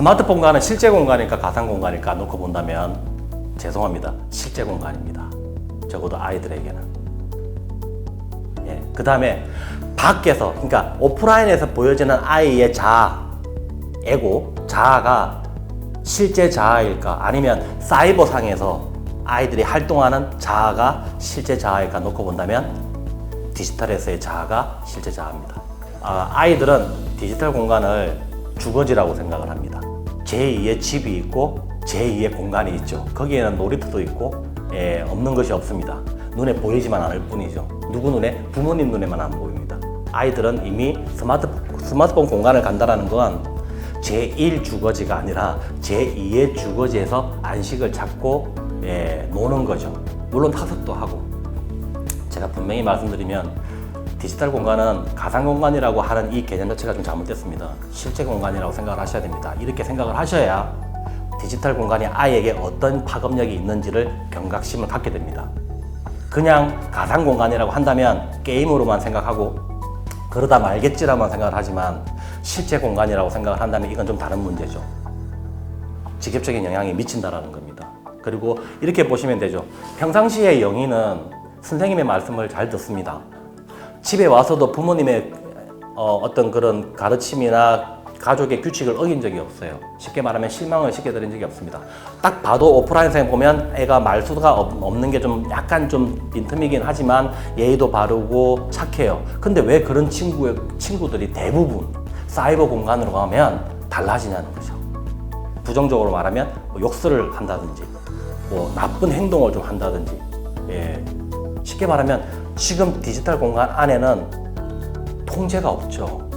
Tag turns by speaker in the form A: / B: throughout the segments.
A: 스마트폰과는 실제 공간일까 가상 공간일까 놓고 본다면 죄송합니다. 실제 공간입니다. 적어도 아이들에게는. 예. 그 다음에 밖에서, 그러니까 오프라인에서 보여지는 아이의 자아, 에고, 자아가 실제 자아일까 아니면 사이버상에서 아이들이 활동하는 자아가 실제 자아일까 놓고 본다면 디지털에서의 자아가 실제 자아입니다. 아이들은 디지털 공간을 주거지라고 생각을 합니다. 제2의 집이 있고 제2의 공간이 있죠. 거기에는 놀이터도 있고 없는 것이 없습니다. 눈에 보이지만 않을 뿐이죠. 누구 눈에? 부모님 눈에만 안 보입니다. 아이들은 이미 스마트폰 공간을 간다는 건 제1 주거지가 아니라 제2의 주거지에서 안식을 찾고 노는 거죠. 물론 학습도 하고. 제가 분명히 말씀드리면 디지털 공간은 가상 공간이라고 하는 이 개념 자체가 좀 잘못됐습니다. 실제 공간이라고 생각을 하셔야 됩니다. 이렇게 생각을 하셔야 디지털 공간이 아이에게 어떤 파급력이 있는지를 경각심을 갖게 됩니다. 그냥 가상 공간이라고 한다면 게임으로만 생각하고 그러다 말겠지라만 생각을 하지만 실제 공간이라고 생각을 한다면 이건 좀 다른 문제죠. 직접적인 영향이 미친다라는 겁니다. 그리고 이렇게 보시면 되죠. 평상시에 영희는 선생님의 말씀을 잘 듣습니다. 집에 와서도 부모님의 어떤 그런 가르침이나 가족의 규칙을 어긴 적이 없어요. 쉽게 말하면 실망을 시켜드린 적이 없습니다. 딱 봐도 오프라인상에 보면 애가 말수가 없는 게 좀 약간 좀 빈틈이긴 하지만 예의도 바르고 착해요. 근데 왜 그런 친구들이 대부분 사이버 공간으로 가면 달라지냐는 거죠. 부정적으로 말하면 욕설을 한다든지 나쁜 행동을 좀 한다든지 쉽게 말하면 지금 디지털 공간 안에는 통제가 없죠.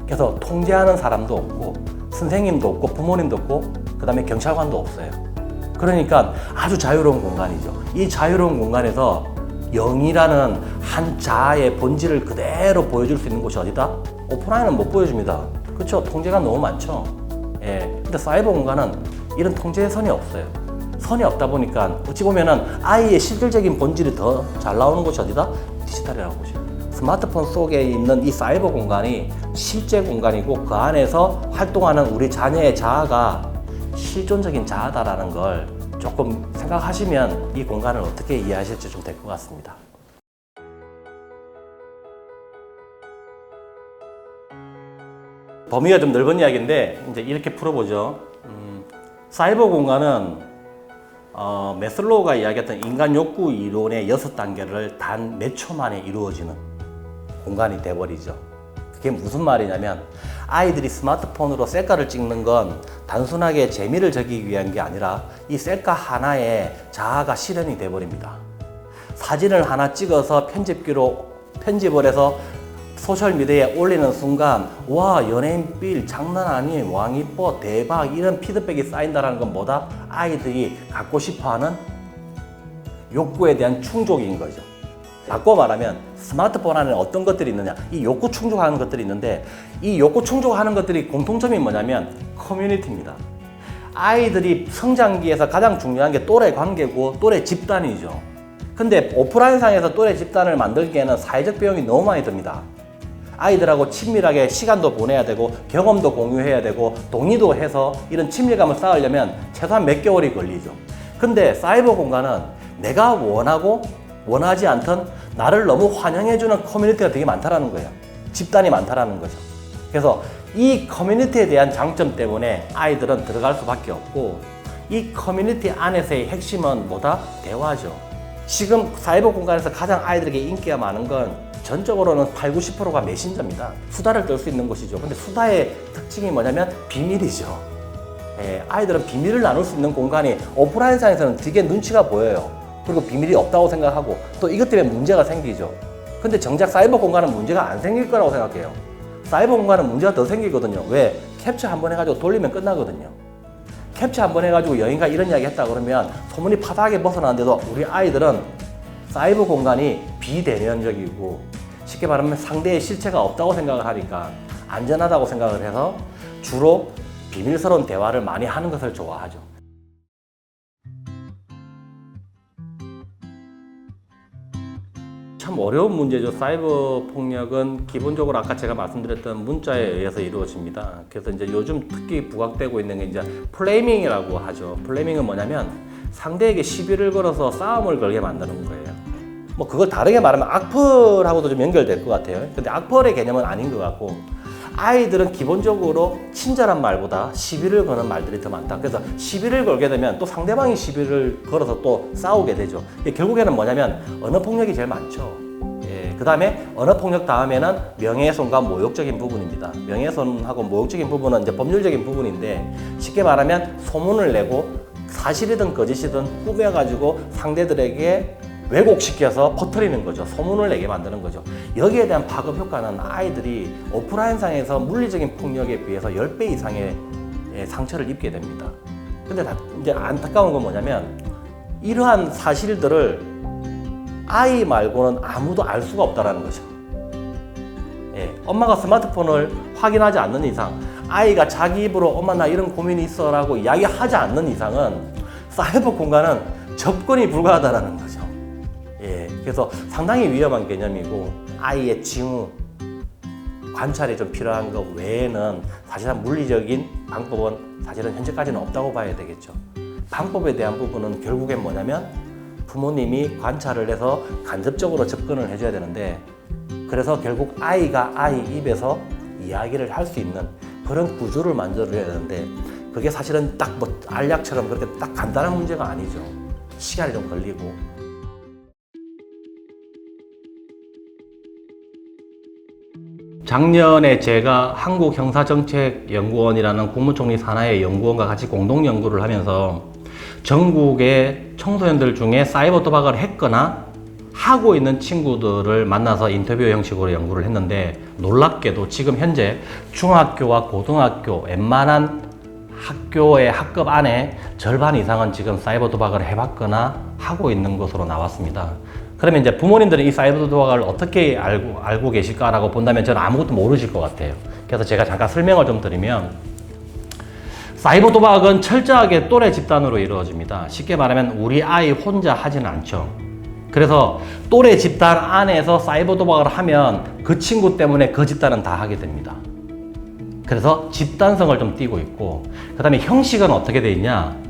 A: 그래서 통제하는 사람도 없고 선생님도 없고 부모님도 없고 그 다음에 경찰관도 없어요. 그러니까 아주 자유로운 공간이죠. 이 자유로운 공간에서 영이라는 한 자아의 본질을 그대로 보여줄 수 있는 곳이 어디다? 오프라인은 못 보여줍니다. 그렇죠? 통제가 너무 많죠. 근데 사이버 공간은 이런 통제의 선이 없어요. 선이 없다 보니까 어찌 보면은 아이의 실질적인 본질이 더 잘 나오는 곳이 어디다? 디지털이라고 보시면 돼요. 스마트폰 속에 있는 이 사이버 공간이 실제 공간이고 그 안에서 활동하는 우리 자녀의 자아가 실존적인 자아다라는 걸 조금 생각하시면 이 공간을 어떻게 이해하실지 좀 될 것 같습니다. 범위가 좀 넓은 이야기인데 이제 이렇게 풀어보죠. 사이버 공간은 매슬로우가 이야기했던 인간 욕구 이론의 6단계를 단 몇 초 만에 이루어지는 공간이 돼버리죠. 그게 무슨 말이냐면 아이들이 스마트폰으로 셀카를 찍는 건 단순하게 재미를 즐기기 위한 게 아니라 이 셀카 하나에 자아가 실현이 돼버립니다. 사진을 하나 찍어서 편집을 해서 소셜미디어에 올리는 순간 와 연예인 빌 장난 아닌 왕 이뻐 대박 이런 피드백이 쌓인다는 건 뭐다? 아이들이 갖고 싶어하는 욕구에 대한 충족인 거죠. 바꿔 말하면 스마트폰 안에 어떤 것들이 있느냐, 이 욕구 충족하는 것들이 있는데 이 욕구 충족하는 것들이 공통점이 뭐냐면 커뮤니티입니다. 아이들이 성장기에서 가장 중요한 게 또래 관계고 또래 집단이죠. 근데 오프라인상에서 또래 집단을 만들기에는 사회적 비용이 너무 많이 듭니다. 아이들하고 친밀하게 시간도 보내야 되고 경험도 공유해야 되고 동의도 해서 이런 친밀감을 쌓으려면 최소한 몇 개월이 걸리죠. 근데 사이버 공간은 내가 원하지 않던 나를 너무 환영해주는 커뮤니티가 되게 많다라는 거예요. 집단이 많다라는 거죠. 그래서 이 커뮤니티에 대한 장점 때문에 아이들은 들어갈 수밖에 없고 이 커뮤니티 안에서의 핵심은 뭐다? 대화죠. 지금 사이버 공간에서 가장 아이들에게 인기가 많은 건 전적으로는 8, 90%가 메신저입니다. 수다를 떨 수 있는 곳이죠. 근데 수다의 특징이 뭐냐면 비밀이죠. 아이들은 비밀을 나눌 수 있는 공간이 오프라인상에서는 되게 눈치가 보여요. 그리고 비밀이 없다고 생각하고 또 이것 때문에 문제가 생기죠. 근데 정작 사이버 공간은 문제가 안 생길 거라고 생각해요. 사이버 공간은 문제가 더 생기거든요. 왜? 캡처 한번 해가지고 돌리면 끝나거든요. 캡처 한번 해가지고 여인가 이런 이야기 했다 그러면 소문이 파다하게 벗어나는데도 우리 아이들은 사이버 공간이 비대면적이고 쉽게 말하면 상대의 실체가 없다고 생각을 하니까 안전하다고 생각을 해서 주로 비밀스러운 대화를 많이 하는 것을 좋아하죠. 참 어려운 문제죠. 사이버 폭력은 기본적으로 아까 제가 말씀드렸던 문자에 의해서 이루어집니다. 그래서 이제 요즘 특히 부각되고 있는 게 이제 플레이밍이라고 하죠. 플레이밍은 뭐냐면 상대에게 시비를 걸어서 싸움을 걸게 만드는 거예요. 뭐 그걸 다르게 말하면 악플하고도 좀 연결될 것 같아요. 근데 악플의 개념은 아닌 것 같고, 아이들은 기본적으로 친절한 말보다 시비를 거는 말들이 더 많다. 그래서 시비를 걸게 되면 또 상대방이 시비를 걸어서 또 싸우게 되죠. 결국에는 뭐냐면 언어폭력이 제일 많죠. 그 다음에 언어폭력 다음에는 명예훼손과 모욕적인 부분입니다. 명예훼손하고 모욕적인 부분은 이제 법률적인 부분인데, 쉽게 말하면 소문을 내고 사실이든 거짓이든 꾸며가지고 상대들에게 왜곡시켜서 퍼뜨리는 거죠. 소문을 내게 만드는 거죠. 여기에 대한 파급 효과는 아이들이 오프라인상에서 물리적인 폭력에 비해서 10배 이상의 상처를 입게 됩니다. 근데 이제 안타까운 건 뭐냐면, 이러한 사실들을 아이 말고는 아무도 알 수가 없다는 거죠. 엄마가 스마트폰을 확인하지 않는 이상, 아이가 자기 입으로 엄마 나 이런 고민이 있어 라고 이야기하지 않는 이상은 사이버 공간은 접근이 불가하다는 거죠. 그래서 상당히 위험한 개념이고, 아이의 징후, 관찰이 좀 필요한 것 외에는 사실상 물리적인 방법은 사실은 현재까지는 없다고 봐야 되겠죠. 방법에 대한 부분은 결국엔 뭐냐면 부모님이 관찰을 해서 간접적으로 접근을 해줘야 되는데, 그래서 결국 아이가 아이 입에서 이야기를 할 수 있는 그런 구조를 만들어줘야 되는데, 그게 사실은 딱 뭐 알약처럼 그렇게 딱 간단한 문제가 아니죠. 시간이 좀 걸리고. 작년에 제가 한국형사정책연구원이라는 국무총리 산하의 연구원과 같이 공동 연구를 하면서 전국의 청소년들 중에 사이버 도박을 했거나 하고 있는 친구들을 만나서 인터뷰 형식으로 연구를 했는데, 놀랍게도 지금 현재 중학교와 고등학교 웬만한 학교의 학급 안에 절반 이상은 지금 사이버 도박을 해봤거나 하고 있는 것으로 나왔습니다. 그러면 이제 부모님들은 이 사이버 도박을 어떻게 알고 계실까라고 본다면 저는 아무것도 모르실 것 같아요. 그래서 제가 잠깐 설명을 좀 드리면, 사이버 도박은 철저하게 또래 집단으로 이루어집니다. 쉽게 말하면 우리 아이 혼자 하지는 않죠. 그래서 또래 집단 안에서 사이버 도박을 하면 그 친구 때문에 그 집단은 다 하게 됩니다. 그래서 집단성을 좀 띠고 있고, 그 다음에 형식은 어떻게 돼 있냐,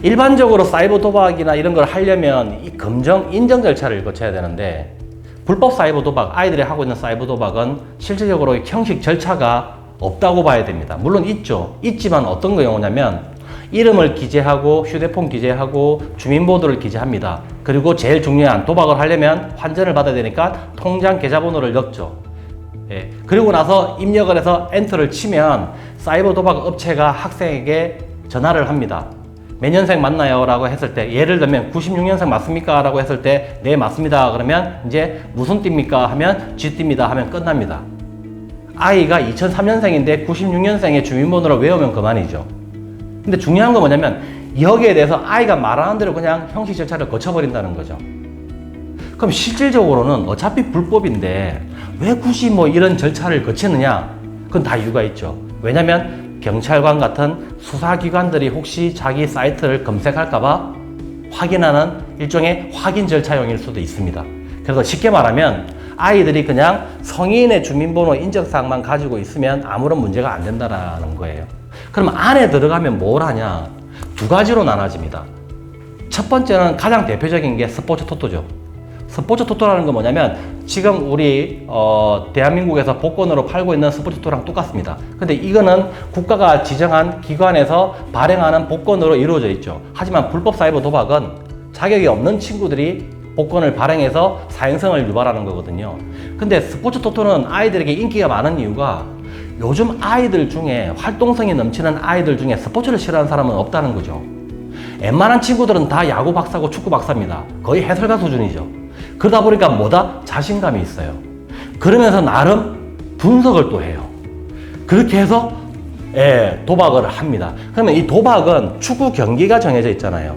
A: 일반적으로 사이버 도박이나 이런 걸 하려면 이 검정, 인정 절차를 거쳐야 되는데, 불법 사이버 도박, 아이들이 하고 있는 사이버 도박은 실질적으로 형식 절차가 없다고 봐야 됩니다. 물론 있죠. 있지만 어떤 경우냐면 이름을 기재하고 휴대폰 기재하고 주민번호를 기재합니다. 그리고 제일 중요한, 도박을 하려면 환전을 받아야 되니까 통장 계좌번호를 넣죠. 그리고 나서 입력을 해서 엔터를 치면 사이버 도박 업체가 학생에게 전화를 합니다. 몇 년생 맞나요? 라고 했을 때, 예를 들면 96년생 맞습니까? 라고 했을 때 네 맞습니다. 그러면 이제 무슨 띠입니까? 하면 G띠입니다 하면 끝납니다. 아이가 2003년생인데 96년생의 주민번호를 외우면 그만이죠. 근데 중요한 건 뭐냐면, 여기에 대해서 아이가 말하는 대로 그냥 형식 절차를 거쳐버린다는 거죠. 그럼 실질적으로는 어차피 불법인데 왜 굳이 뭐 이런 절차를 거치느냐? 그건 다 이유가 있죠. 왜냐면 경찰관 같은 수사기관들이 혹시 자기 사이트를 검색할까봐 확인하는 일종의 확인 절차용일 수도 있습니다. 그래서 쉽게 말하면 아이들이 그냥 성인의 주민번호 인적사항만 가지고 있으면 아무런 문제가 안 된다는 거예요. 그럼 안에 들어가면 뭘 하냐? 두 가지로 나눠집니다. 첫 번째는 가장 대표적인 게 스포츠 토토죠. 스포츠 토토라는 건 뭐냐면, 지금 우리 대한민국에서 복권으로 팔고 있는 스포츠 토토랑 똑같습니다. 근데 이거는 국가가 지정한 기관에서 발행하는 복권으로 이루어져 있죠. 하지만 불법 사이버 도박은 자격이 없는 친구들이 복권을 발행해서 사행성을 유발하는 거거든요. 근데 스포츠 토토는 아이들에게 인기가 많은 이유가, 요즘 아이들 중에 활동성이 넘치는 아이들 중에 스포츠를 싫어하는 사람은 없다는 거죠. 웬만한 친구들은 다 야구 박사고 축구 박사입니다. 거의 해설가 수준이죠. 그러다 보니까 뭐다? 자신감이 있어요. 그러면서 나름 분석을 또 해요. 그렇게 해서 도박을 합니다. 그러면 이 도박은 축구 경기가 정해져 있잖아요.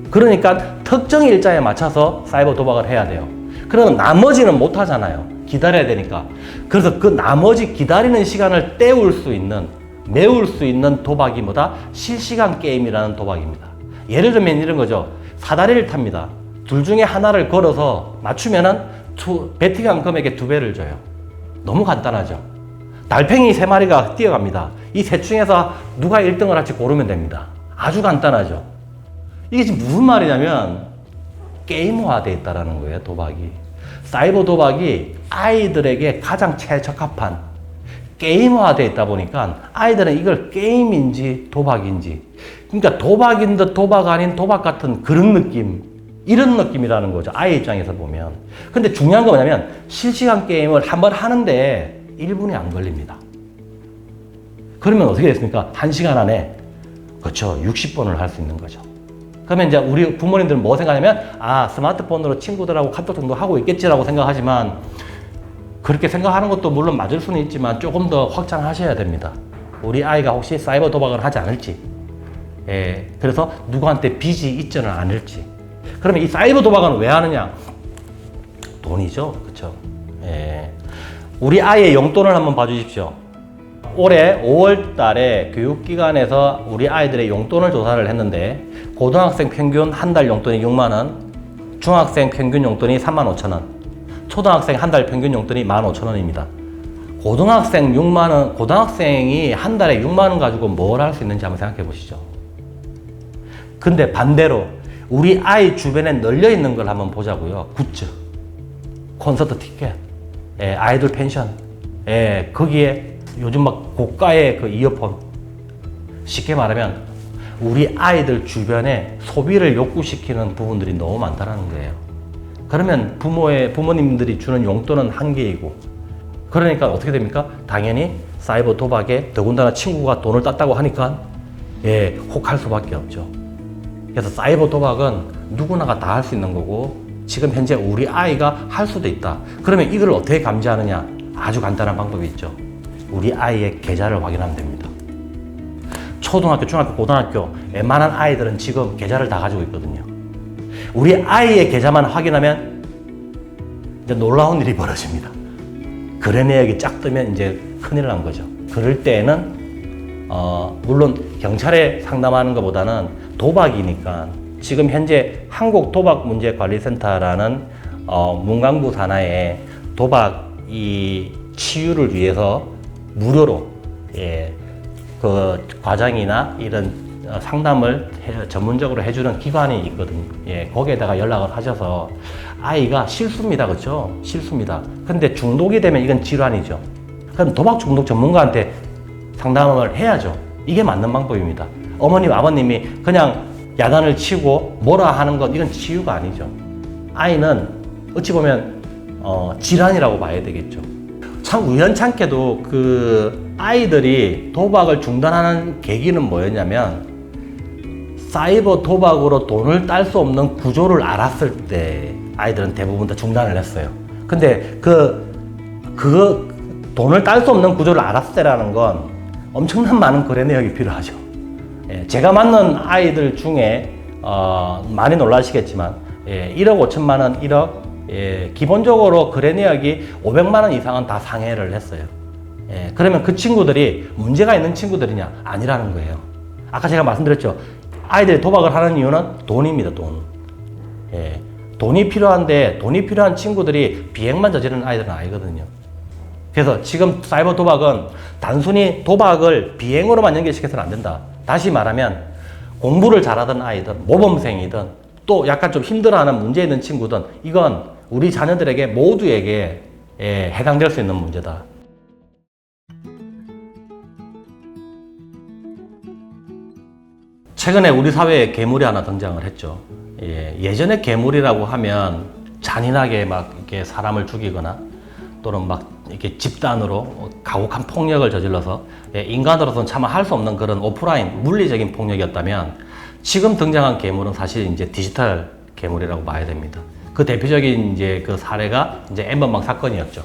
A: 그러니까 특정 일자에 맞춰서 사이버 도박을 해야 돼요. 그러면 나머지는 못 하잖아요. 기다려야 되니까. 그래서 그 나머지 기다리는 시간을 메울 수 있는 도박이 뭐다? 실시간 게임이라는 도박입니다. 예를 들면 이런 거죠. 사다리를 탑니다. 둘 중에 하나를 걸어서 맞추면은 베팅한 금액의 2배를 줘요. 너무 간단하죠. 달팽이 3마리가 뛰어갑니다. 이 셋 중에서 누가 1등을 할지 고르면 됩니다. 아주 간단하죠. 이게 지금 무슨 말이냐면 게임화되어 있다는 거예요. 도박이. 사이버 도박이 아이들에게 가장 최적합한 게임화되어 있다 보니까 아이들은 이걸 게임인지 도박인지, 그러니까 도박인 듯 도박 아닌 도박 같은 그런 느낌, 이런 느낌이라는 거죠. 아이 입장에서 보면. 근데 중요한 건 뭐냐면 실시간 게임을 한번 하는데 1분이 안 걸립니다. 그러면 어떻게 됐습니까? 1시간 안에, 그렇죠, 60번을 할 수 있는 거죠. 그러면 이제 우리 부모님들은 뭐 생각하냐면, 아, 스마트폰으로 친구들하고 카톡 정도 하고 있겠지라고 생각하지만, 그렇게 생각하는 것도 물론 맞을 수는 있지만 조금 더 확장하셔야 됩니다. 우리 아이가 혹시 사이버 도박을 하지 않을지, 그래서 누구한테 빚이 있지는 않을지. 그러면 이 사이버 도박은 왜 하느냐? 돈이죠. 그렇죠? 우리 아이의 용돈을 한번 봐주십시오. 올해 5월 달에 교육기관에서 우리 아이들의 용돈을 조사를 했는데, 고등학생 평균 한 달 용돈이 6만 원, 중학생 평균 용돈이 3만 5천 원, 초등학생 한 달 평균 용돈이 15,000원입니다. 고등학생 6만 원, 고등학생이 한 달에 6만 원 가지고 뭘 할 수 있는지 한번 생각해 보시죠. 근데 반대로 우리 아이 주변에 널려 있는 걸 한번 보자고요. 굿즈, 콘서트 티켓, 아이돌 펜션, 거기에 요즘 막 고가의 그 이어폰. 쉽게 말하면 우리 아이들 주변에 소비를 욕구시키는 부분들이 너무 많다는 거예요. 그러면 부모님들이 주는 용돈은 한계이고, 그러니까 어떻게 됩니까? 당연히 사이버 도박에 더군다나 친구가 돈을 땄다고 하니까 혹할 수밖에 없죠. 그래서 사이버 도박은 누구나가 다 할 수 있는 거고, 지금 현재 우리 아이가 할 수도 있다. 그러면 이걸 어떻게 감지하느냐? 아주 간단한 방법이 있죠. 우리 아이의 계좌를 확인하면 됩니다. 초등학교, 중학교, 고등학교 웬만한 아이들은 지금 계좌를 다 가지고 있거든요. 우리 아이의 계좌만 확인하면 이제 놀라운 일이 벌어집니다. 거래 내역이 쫙 뜨면 이제 큰일 난 거죠. 그럴 때에는 물론 경찰에 상담하는 것보다는 도박이니까 지금 현재 한국도박문제관리센터라는 문광부 산하에 도박 이 치유를 위해서 무료로 그 과장이나 이런 상담을 전문적으로 해주는 기관이 있거든요. 거기에다가 연락을 하셔서 아이가 실수입니다. 그렇죠? 실수입니다. 근데 중독이 되면 이건 질환이죠. 그럼 도박 중독 전문가한테 상담을 해야죠. 이게 맞는 방법입니다. 어머님, 아버님이 그냥 야단을 치고 뭐라 하는 건 이건 치유가 아니죠. 아이는 어찌 보면 질환이라고 봐야 되겠죠. 참 우연찮게도 그 아이들이 도박을 중단하는 계기는 뭐였냐면, 사이버 도박으로 돈을 딸 수 없는 구조를 알았을 때 아이들은 대부분 다 중단을 했어요. 근데 그 돈을 딸 수 없는 구조를 알았을 때라는 건 엄청난 많은 거래 내역이 필요하죠. 제가 만난 아이들 중에 많이 놀라시겠지만 1억 5천만 원, 1억, 기본적으로 거래 내역이 500만 원 이상은 다 상회를 했어요. 그러면 그 친구들이 문제가 있는 친구들이냐? 아니라는 거예요. 아까 제가 말씀드렸죠. 아이들이 도박을 하는 이유는 돈입니다. 돈. 돈이 필요한데, 돈이 필요한 친구들이 비행만 저지르는 아이들은 아니거든요. 그래서 지금 사이버 도박은 단순히 도박을 비행으로만 연결시켜서는 안 된다. 다시 말하면 공부를 잘하던 아이든 모범생이든 또 약간 좀 힘들어하는 문제 있는 친구든 이건 우리 자녀들에게 모두에게 해당될 수 있는 문제다. 최근에 우리 사회에 괴물이 하나 등장을 했죠. 예전에 괴물이라고 하면 잔인하게 막 이렇게 사람을 죽이거나 또는 막 이렇게 집단으로 가혹한 폭력을 저질러서 인간으로서는 참 할 수 없는 그런 오프라인 물리적인 폭력이었다면, 지금 등장한 괴물은 사실 이제 디지털 괴물이라고 봐야 됩니다. 그 대표적인 이제 그 사례가 이제 N번방 사건이었죠.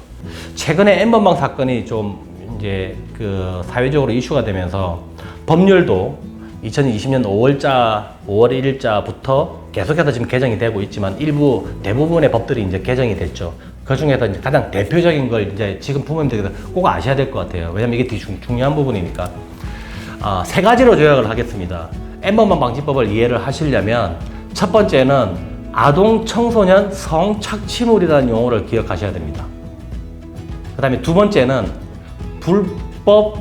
A: 최근에 N번방 사건이 좀 이제 그 사회적으로 이슈가 되면서 법률도 2020년 5월 1일자부터 계속해서 지금 개정이 되고 있지만 대부분의 법들이 이제 개정이 됐죠. 그 중에서 이제 가장 대표적인 걸 이제 지금 부모님들께서 꼭 아셔야 될 것 같아요. 왜냐면 이게 중요한 부분이니까. 세 가지로 조약을 하겠습니다. N번방 방지법을 이해를 하시려면 첫 번째는 아동 청소년 성착취물이라는 용어를 기억하셔야 됩니다. 그 다음에 두 번째는 불법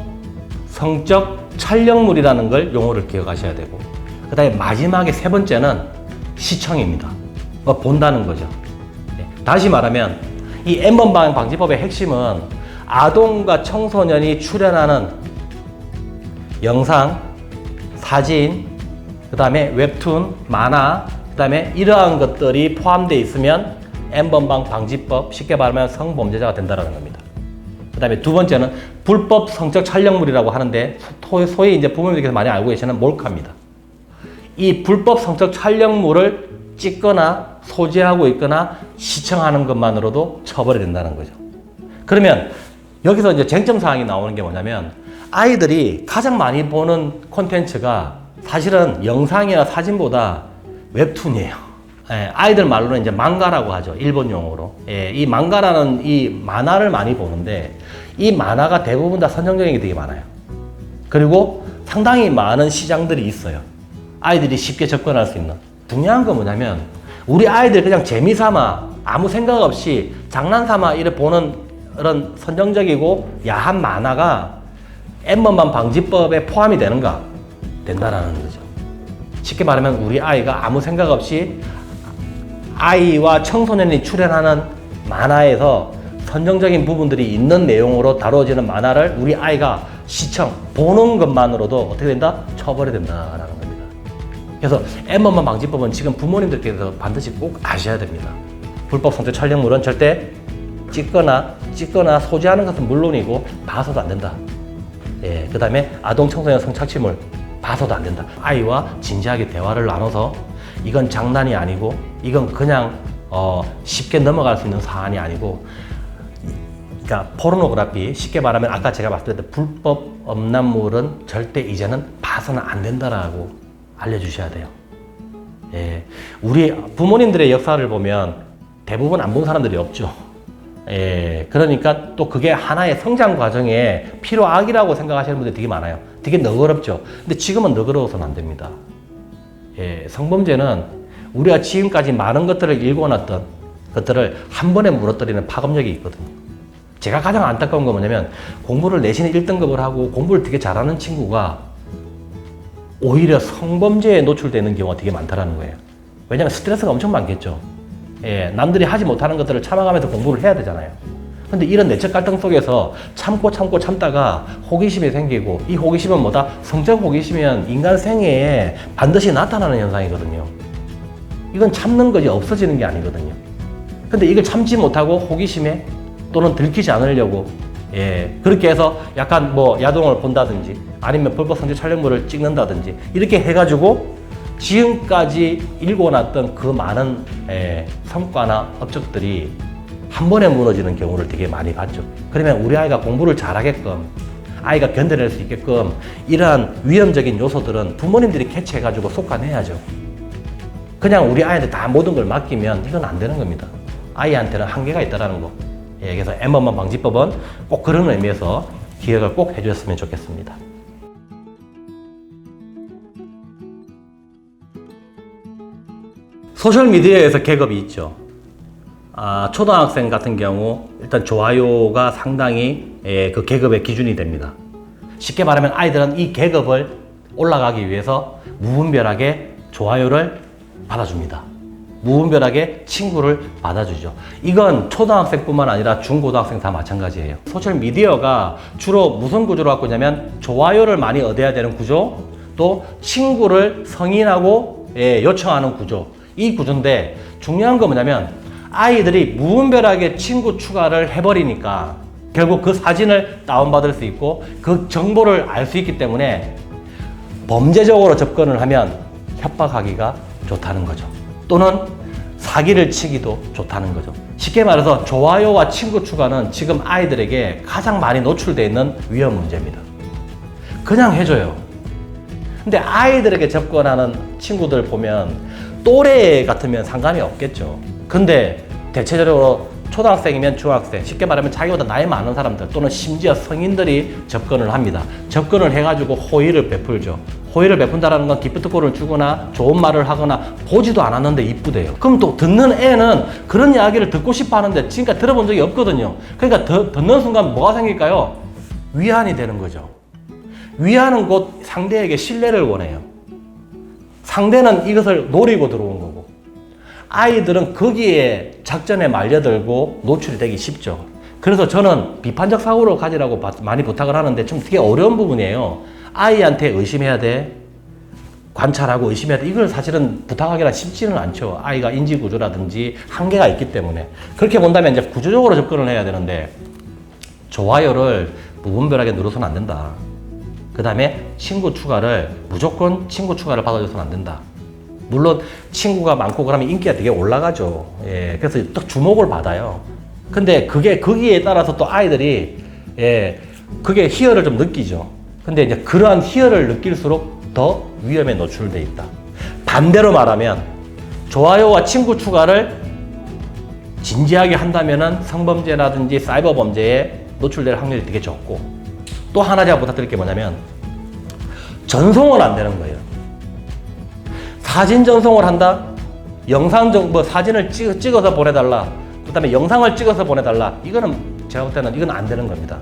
A: 성적 촬영물이라는 걸 용어를 기억하셔야 되고, 그 다음에 마지막에 세 번째는 시청입니다. 본다는 거죠. 다시 말하면 이 N번 방지법의 핵심은 아동과 청소년이 출연하는 영상, 사진, 그 다음에 웹툰, 만화, 그 다음에 이러한 것들이 포함되어 있으면 N번 방지법, 쉽게 말하면 성범죄자가 된다는 겁니다. 그 다음에 두 번째는 불법 성적 촬영물이라고 하는데 소위 이제 부모님들께서 많이 알고 계시는 몰카입니다. 이 불법 성적 촬영물을 찍거나 소지하고 있거나 시청하는 것만으로도 처벌이 된다는 거죠. 그러면 여기서 이제 쟁점 사항이 나오는 게 뭐냐면, 아이들이 가장 많이 보는 콘텐츠가 사실은 영상이나 사진보다 웹툰이에요. 아이들 말로는 이제 망가라고 하죠. 일본 용어로. 이 망가라는 이 만화를 많이 보는데, 이 만화가 대부분 다 선정적인 게 되게 많아요. 그리고 상당히 많은 시장들이 있어요. 아이들이 쉽게 접근할 수 있는. 중요한 건 뭐냐면, 우리 아이들 그냥 재미삼아 아무 생각 없이 장난삼아 이렇게 보는 그런 선정적이고 야한 만화가 N번만 방지법에 포함이 되는가? 된다라는 거죠. 쉽게 말하면 우리 아이가 아무 생각 없이 아이와 청소년이 출연하는 만화에서 선정적인 부분들이 있는 내용으로 다뤄지는 만화를 우리 아이가 보는 것만으로도 어떻게 된다? 처벌이 된다라는 겁니다. 그래서 N번만 방지법은 지금 부모님들께서 반드시 꼭 아셔야 됩니다. 불법 성적 촬영물은 절대 찍거나 소지하는 것은 물론이고 봐서도 안 된다. 그 다음에 아동 청소년 성착취물 봐서도 안 된다. 아이와 진지하게 대화를 나눠서 이건 장난이 아니고 이건 그냥 쉽게 넘어갈 수 있는 사안이 아니고, 그러니까 포르노그래피, 쉽게 말하면 아까 제가 말씀드렸던 불법 음란물은 절대 이제는 봐서는 안 된다라고 알려주셔야 돼요. 우리 부모님들의 역사를 보면 대부분 안 본 사람들이 없죠. 그러니까 또 그게 하나의 성장 과정에 필요악이라고 생각하시는 분들이 되게 많아요. 되게 너그럽죠. 근데 지금은 너그러워서는 안 됩니다. 성범죄는 우리가 지금까지 많은 것들을 일궈놨던 것들을 한 번에 무너뜨리는 파급력이 있거든요. 제가 가장 안타까운 건 뭐냐면, 공부를 내신에 1등급을 하고 공부를 되게 잘하는 친구가 오히려 성범죄에 노출되는 경우가 되게 많다는 거예요. 왜냐하면 스트레스가 엄청 많겠죠. 남들이 하지 못하는 것들을 참아가면서 공부를 해야 되잖아요. 근데 이런 내적 갈등 속에서 참다가 호기심이 생기고, 이 호기심은 뭐다? 성적 호기심이면 인간 생애에 반드시 나타나는 현상이거든요. 이건 참는 것이 없어지는 게 아니거든요. 근데 이걸 참지 못하고 호기심에 또는 들키지 않으려고 그렇게 해서 약간 야동을 본다든지 아니면 불법 성적 촬영물을 찍는다든지 이렇게 해가지고 지금까지 일궈놨던 그 많은 성과나 업적들이 한 번에 무너지는 경우를 되게 많이 봤죠. 그러면 우리 아이가 공부를 잘하게끔, 아이가 견뎌낼 수 있게끔 이러한 위험적인 요소들은 부모님들이 캐치해가지고 속아내야죠. 그냥 우리 아이한테 다 모든 걸 맡기면 이건 안 되는 겁니다. 아이한테는 한계가 있다는 거. 그래서 N번만 방지법은 꼭 그런 의미에서 기억을 꼭 해주셨으면 좋겠습니다. 소셜미디어에서 계급이 있죠. 초등학생 같은 경우 일단 좋아요가 상당히 그 계급의 기준이 됩니다. 쉽게 말하면 아이들은 이 계급을 올라가기 위해서 무분별하게 좋아요를 받아줍니다. 무분별하게 친구를 받아주죠. 이건 초등학생뿐만 아니라 중고등학생 다 마찬가지예요. 소셜미디어가 주로 무슨 구조로 갖고 있냐면, 좋아요를 많이 얻어야 되는 구조, 또 친구를 성인하고 요청하는 구조, 이 구조인데, 중요한 건 뭐냐면 아이들이 무분별하게 친구 추가를 해버리니까 결국 그 사진을 다운받을 수 있고 그 정보를 알 수 있기 때문에 범죄적으로 접근을 하면 협박하기가 좋다는 거죠. 또는 사기를 치기도 좋다는 거죠. 쉽게 말해서 좋아요와 친구 추가는 지금 아이들에게 가장 많이 노출되어 있는 위험 문제입니다. 그냥 해줘요. 근데 아이들에게 접근하는 친구들 보면 또래 같으면 상관이 없겠죠. 근데 대체적으로 초등학생이면 중학생, 쉽게 말하면 자기보다 나이 많은 사람들 또는 심지어 성인들이 접근을 합니다. 접근을 해가지고 호의를 베풀죠. 호의를 베푼다라는 건 기프트콜을 주거나 좋은 말을 하거나 보지도 않았는데 이쁘대요. 그럼 또 듣는 애는 그런 이야기를 듣고 싶어 하는데 지금까지 들어본 적이 없거든요. 그러니까 듣는 순간 뭐가 생길까요? 위안이 되는 거죠. 위안은 곧 상대에게 신뢰를 원해요. 상대는 이것을 노리고 들어온 거고, 아이들은 거기에 작전에 말려들고 노출이 되기 쉽죠. 그래서 저는 비판적 사고를 가지라고 많이 부탁을 하는데 좀 되게 어려운 부분이에요. 아이한테 의심해야 돼, 관찰하고 의심해야 돼, 이걸 사실은 부탁하기가 쉽지는 않죠. 아이가 인지 구조라든지 한계가 있기 때문에. 그렇게 본다면 이제 구조적으로 접근을 해야 되는데, 좋아요를 무분별하게 눌러서는 안 된다. 그 다음에 친구 추가를 무조건 친구 추가를 받아줘서는 안 된다. 물론 친구가 많고 그러면 인기가 되게 올라가죠. 예, 그래서 또 주목을 받아요. 근데 그게 거기에 따라서 또 아이들이 그게 희열을 좀 느끼죠. 근데 이제 그러한 희열을 느낄수록 더 위험에 노출돼 있다. 반대로 말하면 좋아요와 친구 추가를 진지하게 한다면은 성범죄라든지 사이버 범죄에 노출될 확률이 되게 적고, 또 하나 제가 부탁드릴 게 뭐냐면 전송은 안 되는 거예요. 사진 전송을 한다? 사진을 찍어서 보내달라. 그 다음에 영상을 찍어서 보내달라. 이거는 제가 볼 때는 이건 안 되는 겁니다.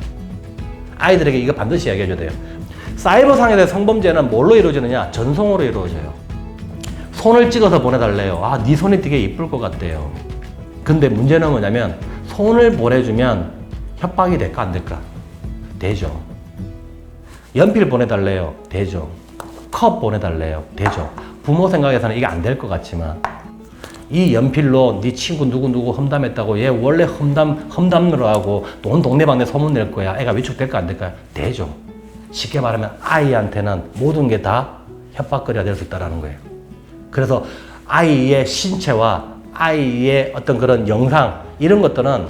A: 아이들에게 이거 반드시 이야기해줘야 돼요. 사이버상에서의 성범죄는 뭘로 이루어지느냐? 전송으로 이루어져요. 손을 찍어서 보내달래요. 아, 네 손이 되게 이쁠 것 같대요. 근데 문제는 뭐냐면 손을 보내주면 협박이 될까 안 될까? 되죠. 연필 보내달래요. 되죠. 컵 보내달래요. 되죠. 부모 생각에서는 이게 안 될 것 같지만, 이 연필로 네 친구 누구누구 험담했다고, 얘 원래 험담으로 하고 온 동네방네 소문낼 거야. 애가 위축될까 안 될까? 되죠. 쉽게 말하면 아이한테는 모든 게 다 협박거리가 될 수 있다는 거예요. 그래서 아이의 신체와 아이의 어떤 그런 영상, 이런 것들은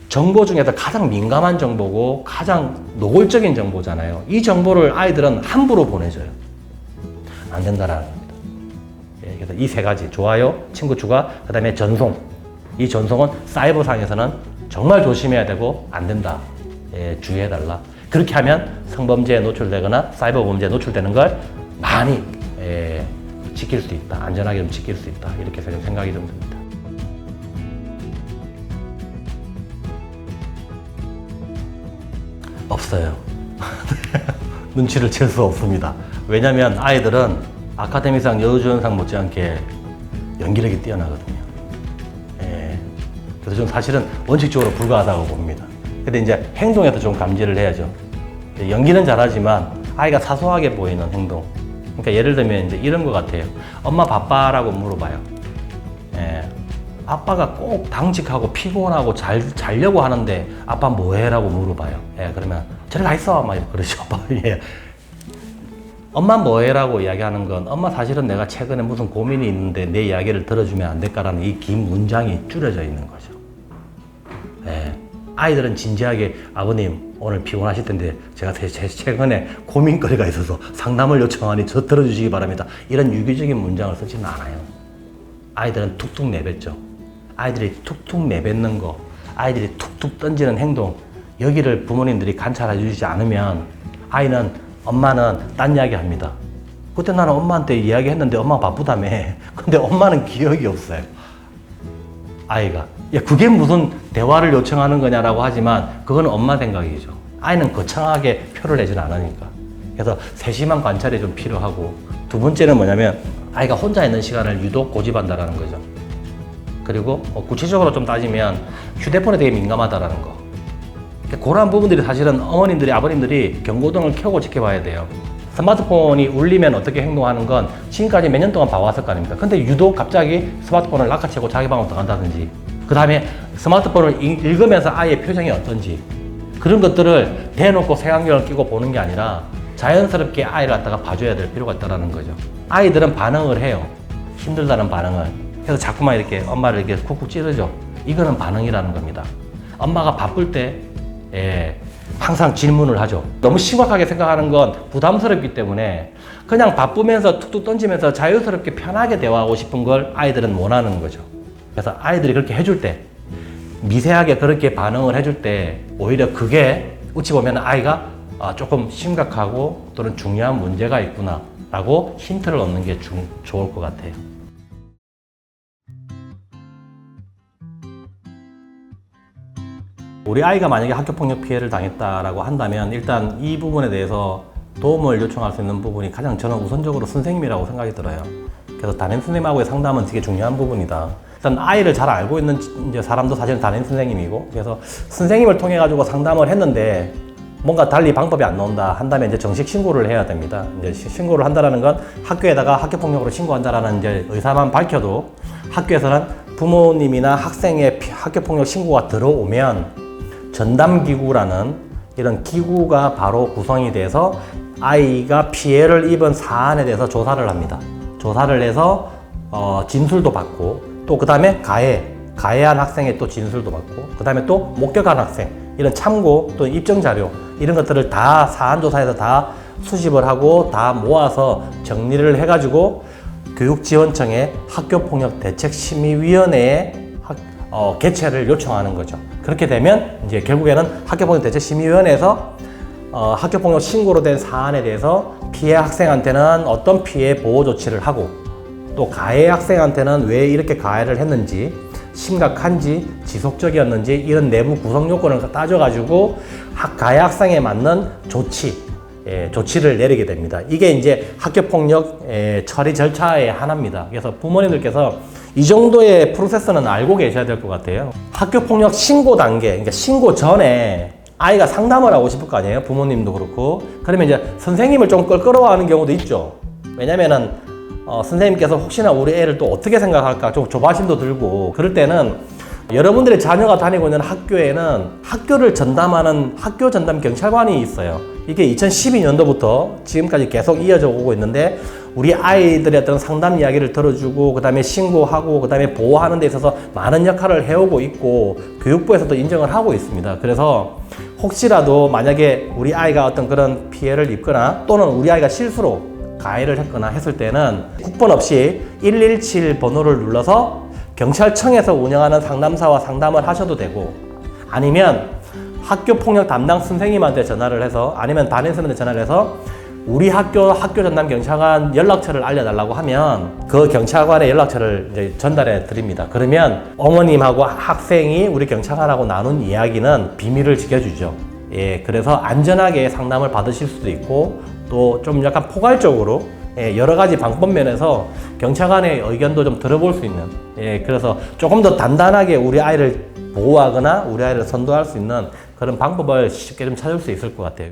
A: 정보 중에서 가장 민감한 정보고 가장 노골적인 정보잖아요. 이 정보를 아이들은 함부로 보내줘요. 안 된다라는 겁니다. 그래서 이 세 가지, 좋아요, 친구 추가, 그 다음에 전송. 이 전송은 사이버상에서는 정말 조심해야 되고 안 된다. 주의해달라. 그렇게 하면 성범죄에 노출되거나 사이버 범죄에 노출되는 걸 많이 지킬 수 있다. 안전하게 좀 지킬 수 있다. 이렇게 생각이 좀 듭니다. 없어요. 눈치를 챌 수 없습니다. 왜냐면 아이들은 아카데미상, 여우주연상 못지않게 연기력이 뛰어나거든요. 그래서 저는 사실은 원칙적으로 불가하다고 봅니다. 근데 이제 행동에서 좀 감지를 해야죠. 연기는 잘하지만 아이가 사소하게 보이는 행동. 그러니까 예를 들면 이제 이런 것 같아요. 엄마 바빠라고 물어봐요. 아빠가 꼭 당직하고 피곤하고 자려고 하는데 아빠 뭐해? 라고 물어봐요. 그러면 저리 가 있어! 막 그러죠. 엄마 뭐해? 라고 이야기하는 건, 엄마 사실은 내가 최근에 무슨 고민이 있는데 내 이야기를 들어주면 안 될까라는 이 긴 문장이 줄여져 있는 거죠. 아이들은 진지하게, 아버님 오늘 피곤하실 텐데 제가 최근에 고민거리가 있어서 상담을 요청하니 저 들어주시기 바랍니다. 이런 유기적인 문장을 쓰지는 않아요. 아이들은 툭툭 내뱉죠. 아이들이 툭툭 내뱉는 거, 아이들이 툭툭 던지는 행동, 여기를 부모님들이 관찰해 주시지 않으면 아이는, 엄마는 딴 이야기 합니다. 그때 나는 엄마한테 이야기했는데 엄마가 바쁘다며. 근데 엄마는 기억이 없어요. 아이가. 야, 그게 무슨 대화를 요청하는 거냐라고 하지만 그건 엄마 생각이죠. 아이는 거창하게 표를 내지는 않으니까. 그래서 세심한 관찰이 좀 필요하고, 두 번째는 뭐냐면 아이가 혼자 있는 시간을 유독 고집한다라는 거죠. 그리고 구체적으로 좀 따지면 휴대폰에 되게 민감하다라는 거. 그런 부분들이 사실은 어머님들이, 아버님들이 경고등을 켜고 지켜봐야 돼요. 스마트폰이 울리면 어떻게 행동하는 건 지금까지 몇 년 동안 봐왔을 거 아닙니까? 근데 유독 갑자기 스마트폰을 낚아채고 자기 방으로 들어간다든지, 그 다음에 스마트폰을 읽으면서 아이의 표정이 어떤지, 그런 것들을 대놓고 색안경을 끼고 보는 게 아니라 자연스럽게 아이를 갖다가 봐줘야 될 필요가 있다는 거죠. 아이들은 반응을 해요. 힘들다는 반응을. 그래서 자꾸만 이렇게 엄마를 이렇게 쿡쿡 찌르죠. 이거는 반응이라는 겁니다. 엄마가 바쁠 때 항상 질문을 하죠. 너무 심각하게 생각하는 건 부담스럽기 때문에 그냥 바쁘면서 툭툭 던지면서 자유스럽게 편하게 대화하고 싶은 걸 아이들은 원하는 거죠. 그래서 아이들이 그렇게 해줄 때, 미세하게 그렇게 반응을 해줄 때 오히려 그게 어찌 보면 아이가 조금 심각하고 또는 중요한 문제가 있구나 라고 힌트를 얻는 게 좋을 것 같아요. 우리 아이가 만약에 학교폭력 피해를 당했다라고 한다면 일단 이 부분에 대해서 도움을 요청할 수 있는 부분이 가장 저는 우선적으로 선생님이라고 생각이 들어요. 그래서 담임 선생님하고의 상담은 되게 중요한 부분이다. 일단 아이를 잘 알고 있는 이제 사람도 사실은 담임 선생님이고, 그래서 선생님을 통해 가지고 상담을 했는데 뭔가 달리 방법이 안 나온다 한다면 이제 정식 신고를 해야 됩니다. 이제 신고를 한다라는 건 학교에다가 학교폭력으로 신고한다라는 이제 의사만 밝혀도 학교에서는 부모님이나 학생의 학교폭력 신고가 들어오면 전담기구라는 이런 기구가 바로 구성이 돼서 아이가 피해를 입은 사안에 대해서 조사를 합니다. 조사를 해서 진술도 받고, 또 그 다음에 가해한 학생의 또 진술도 받고, 그 다음에 또 목격한 학생, 이런 참고 또 입증 자료 이런 것들을 다 사안조사에서 다 수집을 하고 다 모아서 정리를 해가지고 교육지원청의 학교폭력대책심의위원회에 개최를 요청하는 거죠. 그렇게 되면 이제 결국에는 학교폭력대책심의위원회에서 학교폭력 신고로 된 사안에 대해서 피해 학생한테는 어떤 피해 보호 조치를 하고, 또 가해 학생한테는 왜 이렇게 가해를 했는지, 심각한지, 지속적이었는지 이런 내부 구성 요건을 따져가지고 가해 학생에 맞는 조치를 내리게 됩니다. 이게 이제 학교폭력 처리 절차의 하나입니다. 그래서 부모님들께서 이 정도의 프로세스는 알고 계셔야 될 것 같아요. 학교폭력 신고 단계, 그러니까 신고 전에 아이가 상담을 하고 싶을 거 아니에요? 부모님도 그렇고. 그러면 이제 선생님을 좀 껄끄러워하는 경우도 있죠. 왜냐면은 선생님께서 혹시나 우리 애를 또 어떻게 생각할까 좀 조바심도 들고, 그럴 때는 여러분들의 자녀가 다니고 있는 학교에는 학교를 전담하는 학교 전담 경찰관이 있어요. 이게 2012년도부터 지금까지 계속 이어져 오고 있는데, 우리 아이들의 어떤 상담 이야기를 들어주고, 그 다음에 신고하고, 그 다음에 보호하는 데 있어서 많은 역할을 해오고 있고, 교육부에서도 인정을 하고 있습니다. 그래서 혹시라도 만약에 우리 아이가 어떤 그런 피해를 입거나 또는 우리 아이가 실수로 가해를 했거나 했을 때는 국번 없이 117 번호를 눌러서 경찰청에서 운영하는 상담사와 상담을 하셔도 되고, 아니면 학교폭력 담당 선생님한테 전화를 해서, 아니면 담임 선생님한테 전화를 해서 우리 학교 전담 경찰관 연락처를 알려달라고 하면 그 경찰관의 연락처를 이제 전달해 드립니다. 그러면 어머님하고 학생이 우리 경찰관하고 나눈 이야기는 비밀을 지켜주죠. 예, 그래서 안전하게 상담을 받으실 수도 있고, 또 좀 약간 포괄적으로 여러 가지 방법 면에서 경찰관의 의견도 좀 들어볼 수 있는, 그래서 조금 더 단단하게 우리 아이를 보호하거나 우리 아이를 선도할 수 있는 그런 방법을 쉽게 좀 찾을 수 있을 것 같아요.